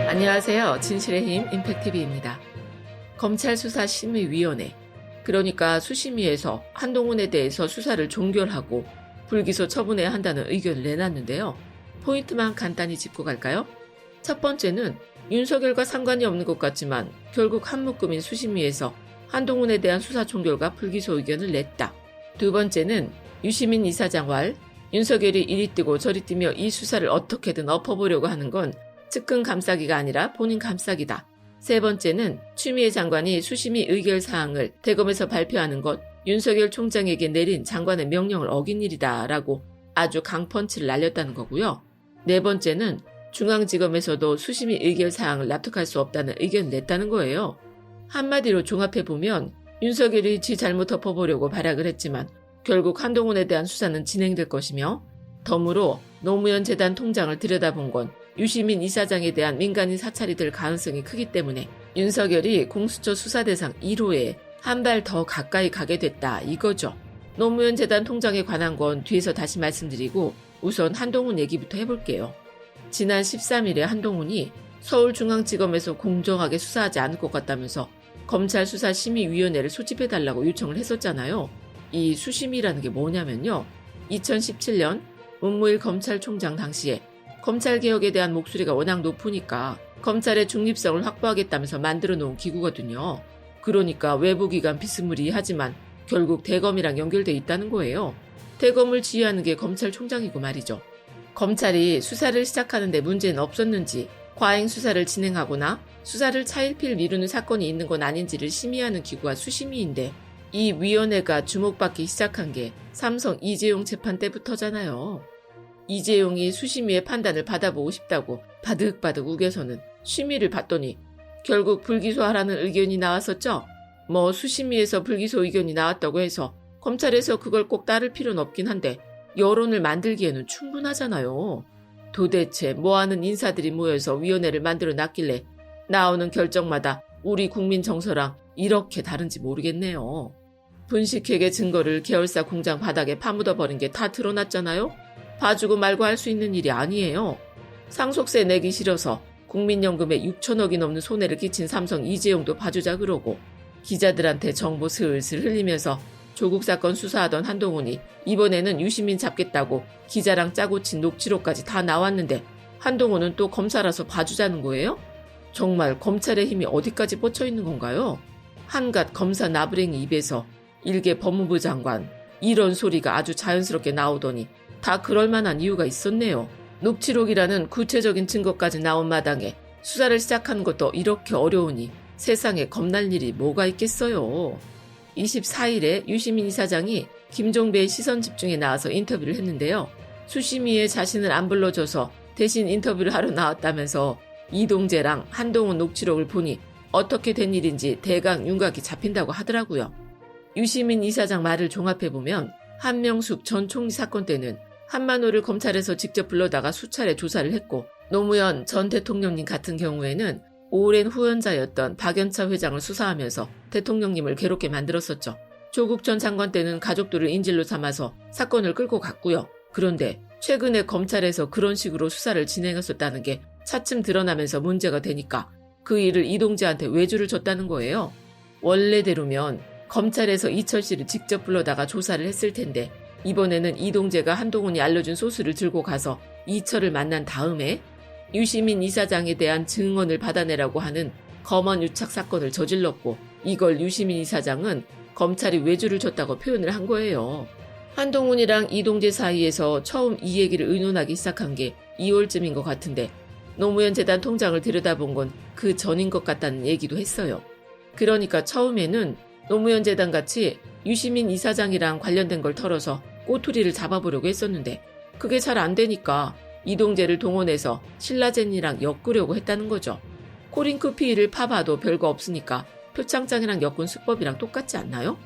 안녕하세요. 진실의 힘 임팩티비입니다. 검찰수사심의위원회, 그러니까 수심위에서 한동훈에 대해서 수사를 종결하고 불기소 처분해야 한다는 의견을 내놨는데요. 포인트만 간단히 짚고 갈까요? 첫 번째는 윤석열과 상관이 없는 것 같지만 결국 한 묶음인 수심위에서 한동훈에 대한 수사 종결과 불기소 의견을 냈다. 두 번째는 유시민 이사장 왈, 윤석열이 이리 뛰고 저리 뛰며 이 수사를 어떻게든 엎어보려고 하는 건 측근 감싸기가 아니라 본인 감싸기다. 세 번째는 추미애 장관이 수심위 의결사항을 대검에서 발표하는 것, 윤석열 총장에게 내린 장관의 명령을 어긴 일이다 라고 아주 강펀치를 날렸다는 거고요. 네 번째는 중앙지검에서도 수심위 의결사항을 납득할 수 없다는 의견을 냈다는 거예요. 한마디로 종합해보면 윤석열이 지 잘못 덮어보려고 발악을 했지만 결국 한동훈에 대한 수사는 진행될 것이며, 덤으로 노무현 재단 통장을 들여다본 건 유시민 이사장에 대한 민간인 사찰이 될 가능성이 크기 때문에 윤석열이 공수처 수사 대상 1호에 한 발 더 가까이 가게 됐다 이거죠. 노무현 재단 통장에 관한 건 뒤에서 다시 말씀드리고 우선 한동훈 얘기부터 해볼게요. 지난 13일에 한동훈이 서울중앙지검에서 공정하게 수사하지 않을 것 같다면서 검찰수사심의위원회를 소집해달라고 요청을 했었잖아요. 이 수심이라는 게 뭐냐면요. 2017년 문무일 검찰총장 당시에 검찰개혁에 대한 목소리가 워낙 높으니까 검찰의 중립성을 확보하겠다면서 만들어 놓은 기구거든요. 그러니까 외부기관 비스무리하지만 결국 대검이랑 연결돼 있다는 거예요. 대검을 지휘하는 게 검찰총장이고 말이죠. 검찰이 수사를 시작하는데 문제는 없었는지, 과잉 수사를 진행하거나 수사를 차일피일 미루는 사건이 있는 건 아닌지를 심의하는 기구가 수심위인데, 이 위원회가 주목받기 시작한 게 삼성 이재용 재판 때부터잖아요. 이재용이 수심위의 판단을 받아보고 싶다고 바득바득 우겨서는 심의를 받더니 결국 불기소하라는 의견이 나왔었죠. 뭐 수심위에서 불기소 의견이 나왔다고 해서 검찰에서 그걸 꼭 따를 필요는 없긴 한데 여론을 만들기에는 충분하잖아요. 도대체 뭐하는 인사들이 모여서 위원회를 만들어 놨길래 나오는 결정마다 우리 국민 정서랑 이렇게 다른지 모르겠네요. 분식회계 증거를 계열사 공장 바닥에 파묻어버린 게 다 드러났잖아요. 봐주고 말고 할 수 있는 일이 아니에요. 상속세 내기 싫어서 국민연금에 6천억이 넘는 손해를 끼친 삼성 이재용도 봐주자 그러고, 기자들한테 정보 슬슬 흘리면서 조국 사건 수사하던 한동훈이 이번에는 유시민 잡겠다고 기자랑 짜고 친 녹취록까지 다 나왔는데 한동훈은 또 검사라서 봐주자는 거예요? 정말 검찰의 힘이 어디까지 뻗쳐 있는 건가요? 한갓 검사 나부랭이 입에서 일개 법무부 장관, 이런 소리가 아주 자연스럽게 나오더니 다 그럴 만한 이유가 있었네요. 녹취록이라는 구체적인 증거까지 나온 마당에 수사를 시작하는 것도 이렇게 어려우니 세상에 겁날 일이 뭐가 있겠어요. 24일에 유시민 이사장이 김종배의 시선집중에 나와서 인터뷰를 했는데요. 수심위에 자신을 안 불러줘서 대신 인터뷰를 하러 나왔다면서 이동재랑 한동훈 녹취록을 보니 어떻게 된 일인지 대강 윤곽이 잡힌다고 하더라고요. 유시민 이사장 말을 종합해보면 한명숙 전 총리 사건 때는 한만호를 검찰에서 직접 불러다가 수차례 조사를 했고, 노무현 전 대통령님 같은 경우에는 오랜 후연자였던 박연차 회장을 수사하면서 대통령님을 괴롭게 만들었었죠. 조국 전 장관 때는 가족들을 인질로 삼아서 사건을 끌고 갔고요. 그런데 최근에 검찰에서 그런 식으로 수사를 진행했었다는 게 차츰 드러나면서 문제가 되니까 그 일을 이동재한테 외주를 줬다는 거예요. 원래대로면 검찰에서 이철 씨를 직접 불러다가 조사를 했을 텐데 이번에는 이동재가 한동훈이 알려준 소스를 들고 가서 이철을 만난 다음에 유시민 이사장에 대한 증언을 받아내라고 하는 검언 유착 사건을 저질렀고, 이걸 유시민 이사장은 검찰이 외주를 줬다고 표현을 한 거예요. 한동훈이랑 이동재 사이에서 처음 이 얘기를 의논하기 시작한 게 2월쯤인 것 같은데 노무현 재단 통장을 들여다본 건 그 전인 것 같다는 얘기도 했어요. 그러니까 처음에는 노무현 재단 같이 유시민 이사장이랑 관련된 걸 털어서 꼬투리를 잡아보려고 했었는데 그게 잘 안 되니까 이동재를 동원해서 신라젠이랑 엮으려고 했다는 거죠. 코링크 피의를 파봐도 별거 없으니까 표창장이랑 엮은 수법이랑 똑같지 않나요?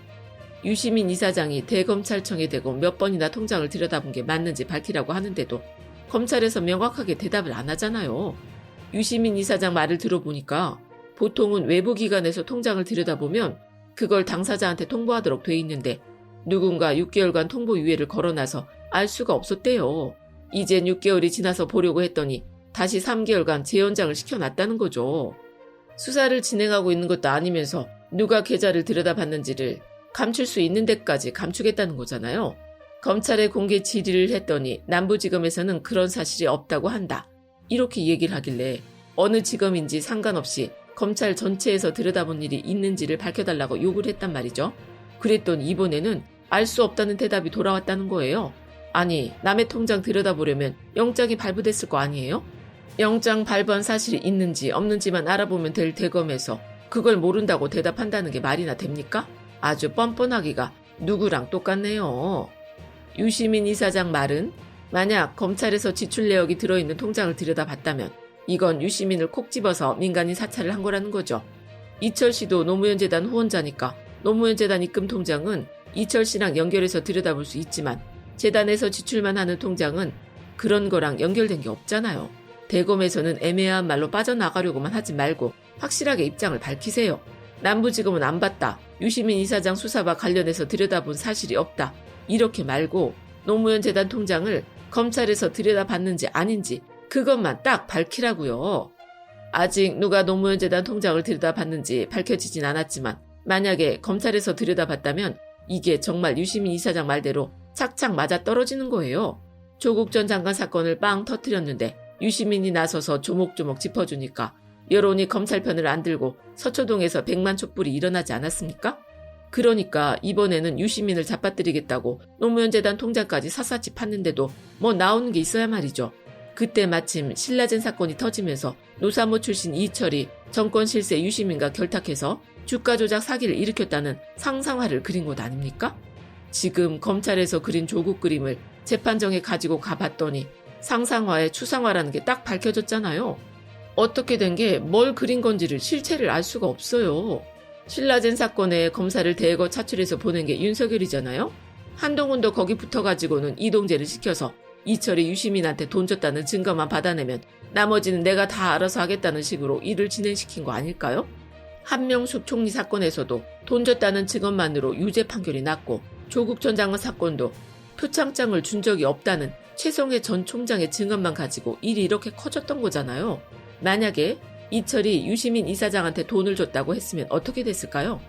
유시민 이사장이 대검찰청에 대고 몇 번이나 통장을 들여다본 게 맞는지 밝히라고 하는데도 검찰에서 명확하게 대답을 안 하잖아요. 유시민 이사장 말을 들어보니까 보통은 외부기관에서 통장을 들여다보면 그걸 당사자한테 통보하도록 돼 있는데 누군가 6개월간 통보 유예를 걸어놔서 알 수가 없었대요. 이젠 6개월이 지나서 보려고 했더니 다시 3개월간 재연장을 시켜놨다는 거죠. 수사를 진행하고 있는 것도 아니면서 누가 계좌를 들여다봤는지를 감출 수 있는 데까지 감추겠다는 거잖아요. 검찰에 공개 질의를 했더니 남부지검에서는 그런 사실이 없다고 한다. 이렇게 얘기를 하길래 어느 지검인지 상관없이 검찰 전체에서 들여다본 일이 있는지를 밝혀달라고 요구를 했단 말이죠. 그랬더니 이번에는 알 수 없다는 대답이 돌아왔다는 거예요. 아니, 남의 통장 들여다보려면 영장이 발부됐을 거 아니에요? 영장 발부한 사실이 있는지 없는지만 알아보면 될 대검에서 그걸 모른다고 대답한다는 게 말이나 됩니까? 아주 뻔뻔하기가 누구랑 똑같네요. 유시민 이사장 말은 만약 검찰에서 지출 내역이 들어있는 통장을 들여다봤다면 이건 유시민을 콕 집어서 민간인 사찰을 한 거라는 거죠. 이철 씨도 노무현재단 후원자니까 노무현재단 입금 통장은 이철 씨랑 연결해서 들여다볼 수 있지만 재단에서 지출만 하는 통장은 그런 거랑 연결된 게 없잖아요. 대검에서는 애매한 말로 빠져나가려고만 하지 말고 확실하게 입장을 밝히세요. 남부지검은 안 봤다. 유시민 이사장 수사와 관련해서 들여다본 사실이 없다. 이렇게 말고 노무현 재단 통장을 검찰에서 들여다봤는지 아닌지 그것만 딱 밝히라고요. 아직 누가 노무현 재단 통장을 들여다봤는지 밝혀지진 않았지만 만약에 검찰에서 들여다봤다면 이게 정말 유시민 이사장 말대로 착착 맞아 떨어지는 거예요. 조국 전 장관 사건을 빵 터뜨렸는데 유시민이 나서서 조목조목 짚어주니까 여론이 검찰 편을 안 들고 서초동에서 100만 촛불이 일어나지 않았습니까? 그러니까 이번에는 유시민을 잡아뜨리겠다고 노무현 재단 통장까지 샅샅이 팠는데도 뭐 나오는 게 있어야 말이죠. 그때 마침 신라젠 사건이 터지면서 노사모 출신 이철이 정권 실세 유시민과 결탁해서 주가 조작 사기를 일으켰다는 상상화를 그린 것 아닙니까? 지금 검찰에서 그린 조국 그림을 재판정에 가지고 가봤더니 상상화에 추상화라는 게 딱 밝혀졌잖아요. 어떻게 된 게 뭘 그린 건지를 실체를 알 수가 없어요. 신라젠 사건에 검사를 대거 차출해서 보낸 게 윤석열이잖아요. 한동훈도 거기 붙어가지고는 이동재를 시켜서 이철이 유시민한테 돈 줬다는 증거만 받아내면 나머지는 내가 다 알아서 하겠다는 식으로 일을 진행시킨 거 아닐까요? 한명숙 총리 사건에서도 돈 줬다는 증언만으로 유죄 판결이 났고 조국 전 장관 사건도 표창장을 준 적이 없다는 최성해 전 총장의 증언만 가지고 일이 이렇게 커졌던 거잖아요. 만약에 이철이 유시민 이사장한테 돈을 줬다고 했으면 어떻게 됐을까요?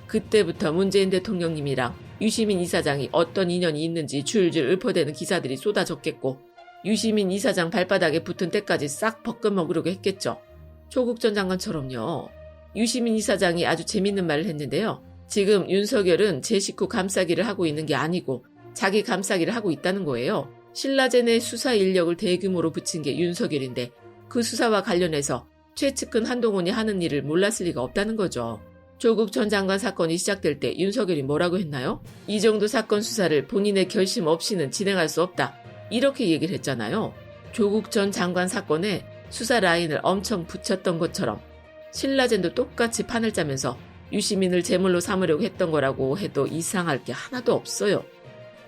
그때부터 문재인 대통령님이랑 유시민 이사장이 어떤 인연이 있는지 줄줄 읊어대는 기사들이 쏟아졌겠고 유시민 이사장 발바닥에 붙은 때까지 싹 벗겨 먹으려고 했겠죠. 조국 전 장관처럼요. 유시민 이사장이 아주 재밌는 말을 했는데요. 지금 윤석열은 제 식구 감싸기를 하고 있는 게 아니고 자기 감싸기를 하고 있다는 거예요. 신라젠의 수사 인력을 대규모로 붙인 게 윤석열인데 그 수사와 관련해서 최측근 한동훈이 하는 일을 몰랐을 리가 없다는 거죠. 조국 전 장관 사건이 시작될 때 윤석열이 뭐라고 했나요? 이 정도 사건 수사를 본인의 결심 없이는 진행할 수 없다. 이렇게 얘기를 했잖아요. 조국 전 장관 사건에 수사 라인을 엄청 붙였던 것처럼 신라젠도 똑같이 판을 짜면서 유시민을 제물로 삼으려고 했던 거라고 해도 이상할 게 하나도 없어요.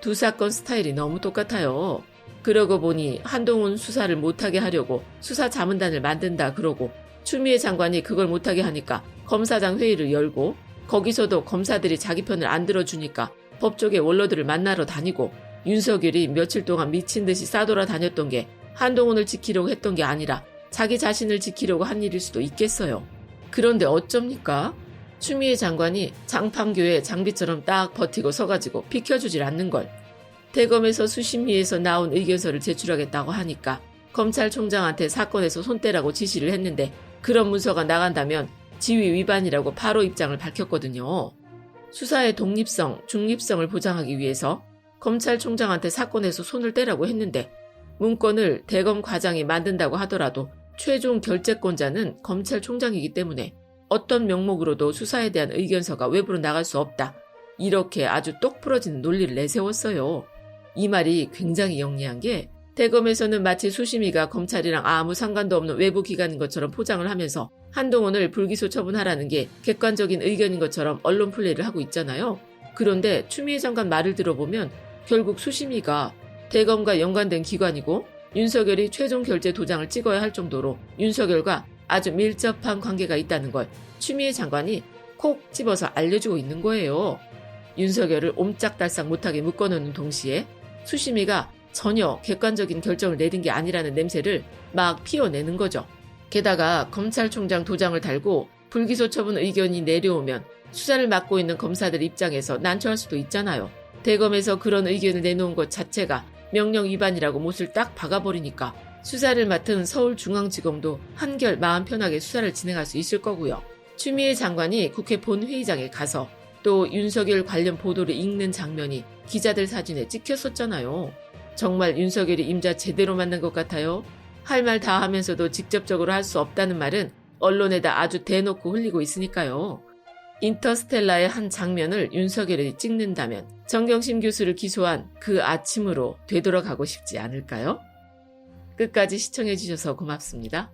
두 사건 스타일이 너무 똑같아요. 그러고 보니 한동훈 수사를 못하게 하려고 수사 자문단을 만든다 그러고 추미애 장관이 그걸 못하게 하니까 검사장 회의를 열고 거기서도 검사들이 자기 편을 안 들어주니까 법조계 원로들을 만나러 다니고 윤석열이 며칠 동안 미친 듯이 싸돌아 다녔던 게 한동훈을 지키려고 했던 게 아니라 자기 자신을 지키려고 한 일일 수도 있겠어요. 그런데 어쩝니까? 추미애 장관이 장판교의 장비처럼 딱 버티고 서가지고 비켜주질 않는 걸. 대검에서 수심위에서 나온 의견서를 제출하겠다고 하니까 검찰총장한테 사건에서 손대라고 지시를 했는데 그런 문서가 나간다면 지휘 위반이라고 바로 입장을 밝혔거든요. 수사의 독립성, 중립성을 보장하기 위해서 검찰총장한테 사건에서 손을 떼라고 했는데 문건을 대검 과장이 만든다고 하더라도 최종 결재권자는 검찰총장이기 때문에 어떤 명목으로도 수사에 대한 의견서가 외부로 나갈 수 없다. 이렇게 아주 똑 부러진 논리를 내세웠어요. 이 말이 굉장히 영리한 게 대검에서는 마치 수심위가 검찰이랑 아무 상관도 없는 외부 기관인 것처럼 포장을 하면서 한동훈을 불기소 처분하라는 게 객관적인 의견인 것처럼 언론 플레이를 하고 있잖아요. 그런데 추미애 장관 말을 들어보면 결국 수심위가 대검과 연관된 기관이고 윤석열이 최종 결재 도장을 찍어야 할 정도로 윤석열과 아주 밀접한 관계가 있다는 걸 추미애 장관이 콕 집어서 알려주고 있는 거예요. 윤석열을 옴짝달싹 못하게 묶어놓는 동시에 수심위가 전혀 객관적인 결정을 내린 게 아니라는 냄새를 막 피워내는 거죠. 게다가 검찰총장 도장을 달고 불기소 처분 의견이 내려오면 수사를 맡고 있는 검사들 입장에서 난처할 수도 있잖아요. 대검에서 그런 의견을 내놓은 것 자체가 명령 위반이라고 못을 딱 박아버리니까 수사를 맡은 서울중앙지검도 한결 마음 편하게 수사를 진행할 수 있을 거고요. 추미애 장관이 국회 본회의장에 가서 또 윤석열 관련 보도를 읽는 장면이 기자들 사진에 찍혔었잖아요. 정말 윤석열이 임자 제대로 만난 것 같아요. 할 말 다 하면서도 직접적으로 할 수 없다는 말은 언론에다 아주 대놓고 흘리고 있으니까요. 인터스텔라의 한 장면을 윤석열이 찍는다면 정경심 교수를 기소한 그 아침으로 되돌아가고 싶지 않을까요? 끝까지 시청해주셔서 고맙습니다.